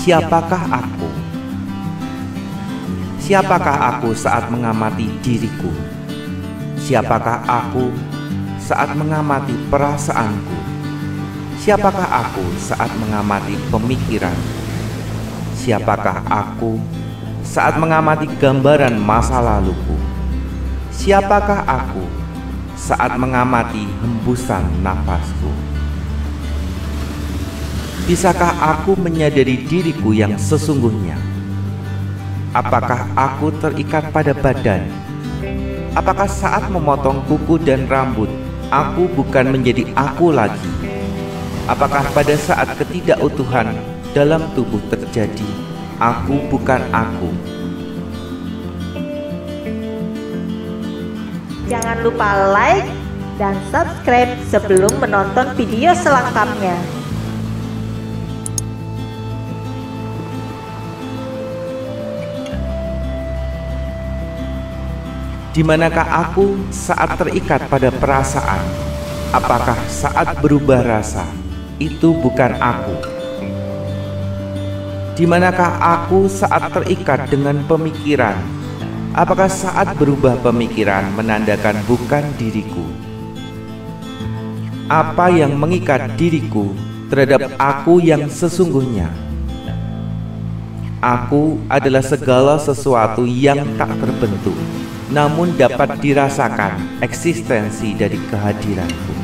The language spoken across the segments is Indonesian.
Siapakah aku? Siapakah aku saat mengamati diriku? Siapakah aku saat mengamati perasaanku? Siapakah aku saat mengamati pemikiran? Siapakah aku saat mengamati gambaran masa laluku? Siapakah aku saat mengamati hembusan nafasku? Bisakah aku menyadari diriku yang sesungguhnya? Apakah aku terikat pada badan? Apakah saat memotong kuku dan rambut, aku bukan menjadi aku lagi? Apakah pada saat ketidakutuhan dalam tubuh terjadi, aku bukan aku? Jangan lupa like dan subscribe sebelum menonton video selengkapnya. Di manakah aku saat terikat pada perasaan? Apakah saat berubah rasa itu bukan aku? Di manakah aku saat terikat dengan pemikiran? Apakah saat berubah pemikiran menandakan bukan diriku? Apa yang mengikat diriku terhadap aku yang sesungguhnya? Aku adalah segala sesuatu yang tak terbentuk, namun dapat dirasakan eksistensi dari kehadiranku.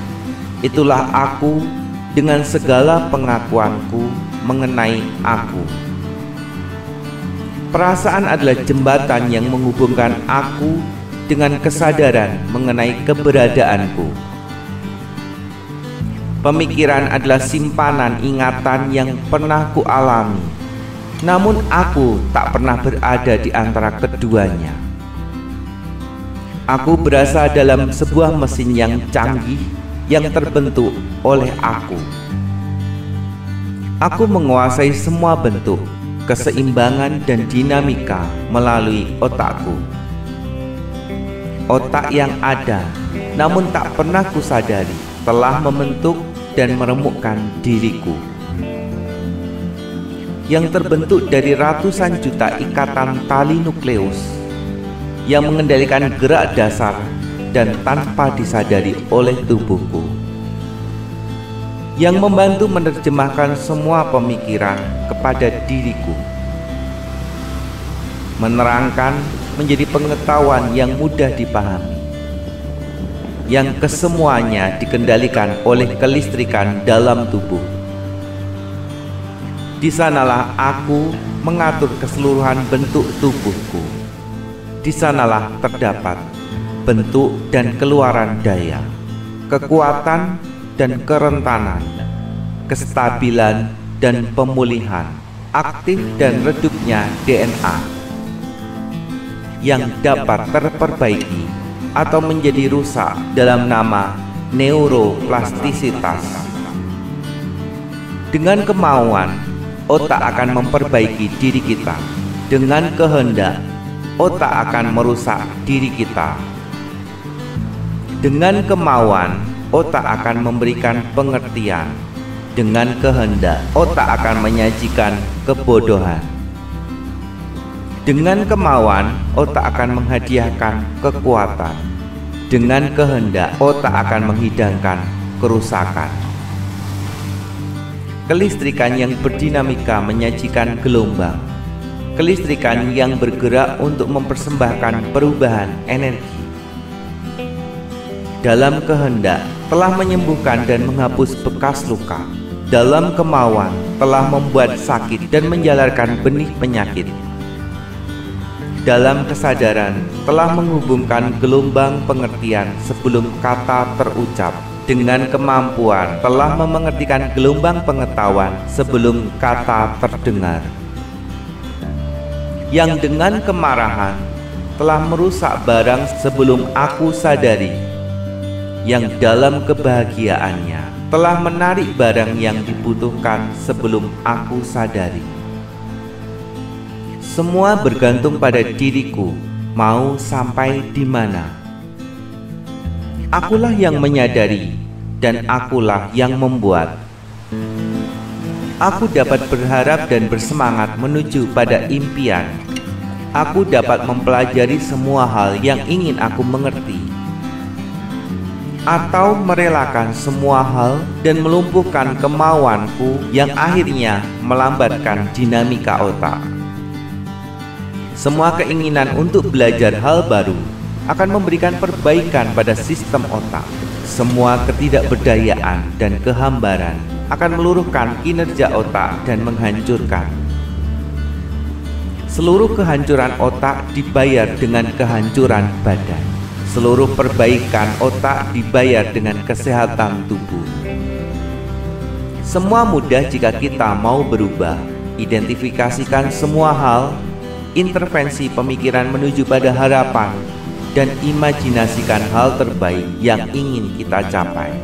Itulah aku dengan segala pengakuanku mengenai aku. Perasaan adalah jembatan yang menghubungkan aku dengan kesadaran mengenai keberadaanku. Pemikiran adalah simpanan ingatan yang pernah kualami, namun aku tak pernah berada di antara keduanya. Aku berasa dalam sebuah mesin yang canggih yang terbentuk oleh aku. Aku menguasai semua bentuk, keseimbangan dan dinamika melalui otakku. Otak yang ada, namun tak pernah kusadari, telah membentuk dan meremukkan diriku, yang terbentuk dari ratusan juta ikatan tali nukleus yang mengendalikan gerak dasar dan tanpa disadari oleh tubuhku, yang membantu menerjemahkan semua pemikiran kepada diriku, menerangkan menjadi pengetahuan yang mudah dipahami, yang kesemuanya dikendalikan oleh kelistrikan dalam tubuh. Di sanalah aku mengatur keseluruhan bentuk tubuhku. Di sanalah terdapat bentuk dan keluaran daya, kekuatan dan kerentanan, kestabilan dan pemulihan, aktif dan redupnya DNA yang dapat terperbaiki atau menjadi rusak dalam nama neuroplastisitas. Dengan kemauan, otak akan memperbaiki diri kita. Dengan kehendak, otak akan merusak diri kita. Dengan kemauan, otak akan memberikan pengertian. Dengan kehendak, otak akan menyajikan kebodohan. Dengan kemauan, otak akan menghadiahkan kekuatan. Dengan kehendak, otak akan menghidangkan kerusakan. Kelistrikan yang berdinamika menyajikan gelombang. Kelistrikan yang bergerak untuk mempersembahkan perubahan energi. Dalam kehendak telah menyembuhkan dan menghapus bekas luka. Dalam kemauan telah membuat sakit dan menjalarkan benih penyakit. Dalam kesadaran telah menghubungkan gelombang pengertian sebelum kata terucap. Dengan kemampuan telah memengertikan gelombang pengetahuan sebelum kata terdengar. Yang dengan kemarahan telah merusak barang sebelum aku sadari. Yang dalam kebahagiaannya telah menarik barang yang dibutuhkan sebelum aku sadari. Semua bergantung pada diriku, mau sampai di mana. Akulah yang menyadari dan akulah yang membuat. Aku dapat berharap dan bersemangat menuju pada impian. Aku dapat mempelajari semua hal yang ingin aku mengerti, atau merelakan semua hal dan melumpuhkan kemauanku yang akhirnya melambatkan dinamika otak. Semua keinginan untuk belajar hal baru akan memberikan perbaikan pada sistem otak. Semua ketidakberdayaan dan kehambaran akan meluruhkan kinerja otak dan menghancurkan. Seluruh kehancuran otak dibayar dengan kehancuran badan. Seluruh perbaikan otak dibayar dengan kesehatan tubuh. Semua mudah jika kita mau berubah. Identifikasikan semua hal, intervensi pemikiran menuju pada harapan, dan imajinasikan hal terbaik yang ingin kita capai.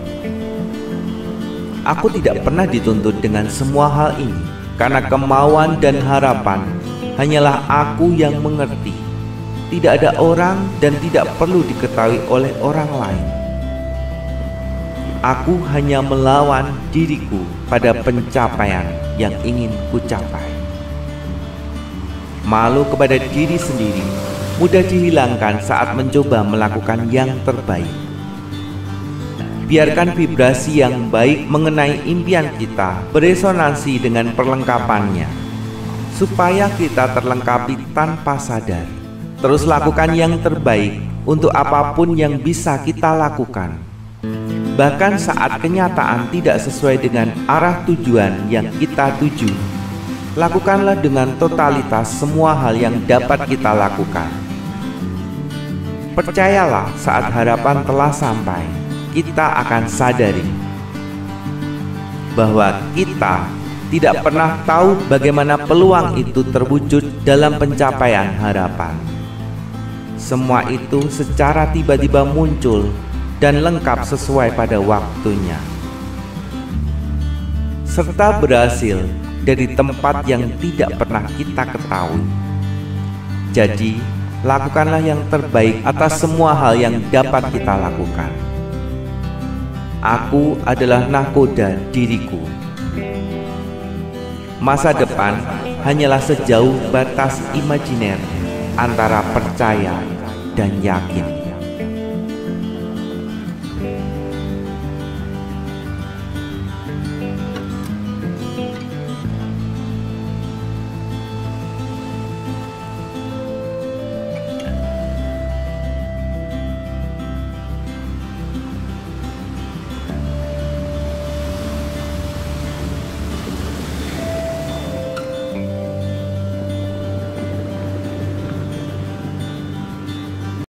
Aku tidak pernah dituntut dengan semua hal ini, karena kemauan dan harapan hanyalah aku yang mengerti. Tidak ada orang dan tidak perlu diketahui oleh orang lain. Aku hanya melawan diriku pada pencapaian yang ingin kucapai. Malu kepada diri sendiri mudah dihilangkan saat mencoba melakukan yang terbaik. Biarkan vibrasi yang baik mengenai impian kita beresonansi dengan perlengkapannya, supaya kita terlengkapi tanpa sadar. Terus lakukan yang terbaik untuk apapun yang bisa kita lakukan. Bahkan saat kenyataan tidak sesuai dengan arah tujuan yang kita tuju, lakukanlah dengan totalitas semua hal yang dapat kita lakukan. Percayalah, saat harapan telah sampai, kita akan sadari bahwa kita tidak pernah tahu bagaimana peluang itu terwujud dalam pencapaian harapan. Semua itu secara tiba-tiba muncul dan lengkap sesuai pada waktunya, serta berhasil dari tempat yang tidak pernah kita ketahui. Jadi, lakukanlah yang terbaik atas semua hal yang dapat kita lakukan. Aku adalah nahkoda diriku. Masa depan hanyalah sejauh batas imajiner antara percaya dan yakin.